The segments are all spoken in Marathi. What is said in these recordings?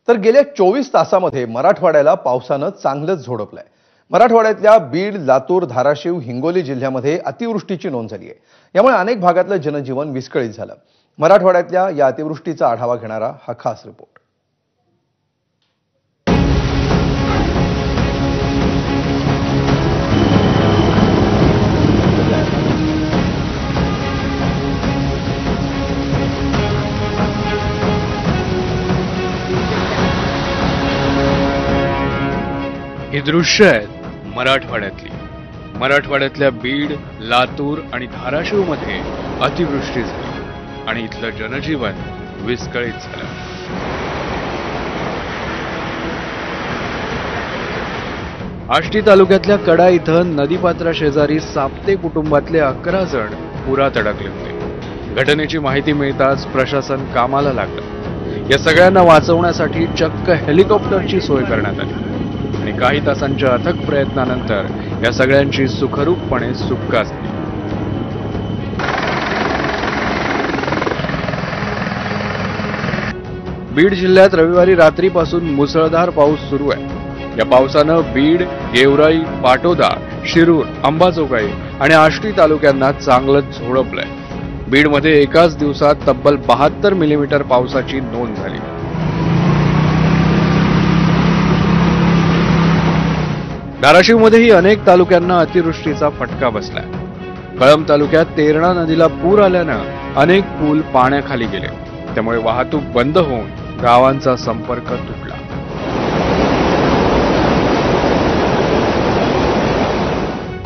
तर गेल्या 24 तासामध्ये मराठवाड्याला पावसानं चांगलंच झोडपलंय। मराठवाड्यातल्या बीड, लातूर, धाराशिव, हिंगोली जिल्ह्यामध्ये अतिवृष्टीची नोंद झाली आहे। यामुळे अनेक भागातलं जनजीवन विस्कळीत झालं। मराठवाड्यातल्या या अतिवृष्टीचा आढावा घेणारा हा खास रिपोर्ट। ही दृश्य आहेत मराठवाड्यातल्या बीड, लातूर आणि धाराशिव मध्ये अतिवृष्टी झाली आणि इथलं जनजीवन विस्कळीत झालं। आष्टी तालुक्यातल्या कडा इथं नदीपात्रा शेजारी साप्ते कुटुंबातले 11 जण पुरात अडकले होते। घटनेची माहिती मिळताच प्रशासन कामाला लागलं। या सगळ्यांना वाचवण्यासाठी चक्क हेलिकॉप्टरची सोय करण्यात आली आणि काही तासांच्या अथक प्रयत्नानंतर या सगळ्यांची सुखरूपपणे सुटका झाली। बीड जिल्ह्यात रविवारी रात्रीपासून मुसळधार पाऊस सुरू आहे। या पावसानं बीड, गेवराई, पाटोदा, शिरूर, अंबाजोगाई आणि आष्टी तालुक्यांना चांगलंच झोडपलंय। बीडमध्ये एकाच दिवसात तब्बल 72 मिलीमीटर पावसाची नोंद झाली। धाराशिवमध्येही अनेक तालुक्यांना अतिवृष्टीचा फटका बसलाय। कळंब तालुक्यात तेरणा नदीला पूर आल्यानं अनेक पूल पाण्याखाली गेले, त्यामुळे वाहतूक बंद होऊन गावांचा संपर्क तुटला।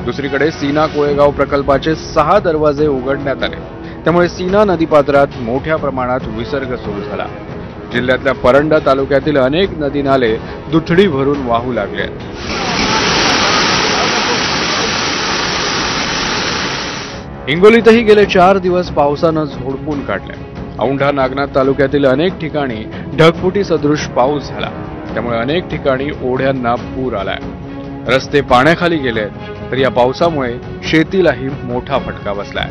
दुसरीकडे सीना कोळेगाव प्रकल्पाचे 6 दरवाजे उघडण्यात आले, त्यामुळे सीना नदीपात्रात मोठ्या प्रमाणात विसर्ग सुरू झाला। जिल्ह्यातल्या परंडा तालुक्यातील अनेक नदी नाले दुथडी भरून वाहू लागले। हिंगोलीतही गेले 4 दिवस पावसानं झोडपून काढले। औंढा नागनाथ तालुक्यातील अनेक ठिकाणी ढगफुटी सदृश पाऊस झाला, त्यामुळे अनेक ठिकाणी ओढ्यांना पूर आलाय। रस्ते पाण्याखाली गेलेत, तर या पावसामुळे शेतीलाही मोठा फटका बसलाय।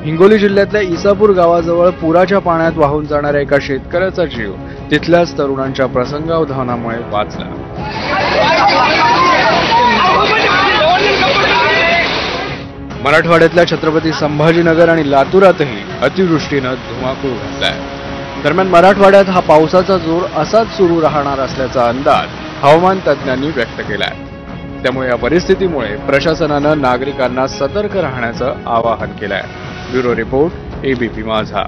हिंगोली जिल्ह्यातल्या इसापूर गावाजवळ पुराच्या पाण्यात वाहून जाणाऱ्या एका शेतकऱ्याचा जीव तिथल्याच तरुणांच्या प्रसंगावधानामुळे वाचला। मराठवाड्यातल्या छत्रपती संभाजीनगर आणि लातूरातही अतिवृष्टीनं धुमाकूळ घातलाय। दरम्यान मराठवाड्यात हा पावसाचा जोर असाच सुरू राहणार असल्याचा अंदाज हवामान तज्ज्ञांनी व्यक्त केलाय। त्यामुळे या परिस्थितीमुळे प्रशासनानं नागरिकांना सतर्क राहण्याचं आवाहन केलंय। ब्युरो रिपोर्ट, एबीपी माझा।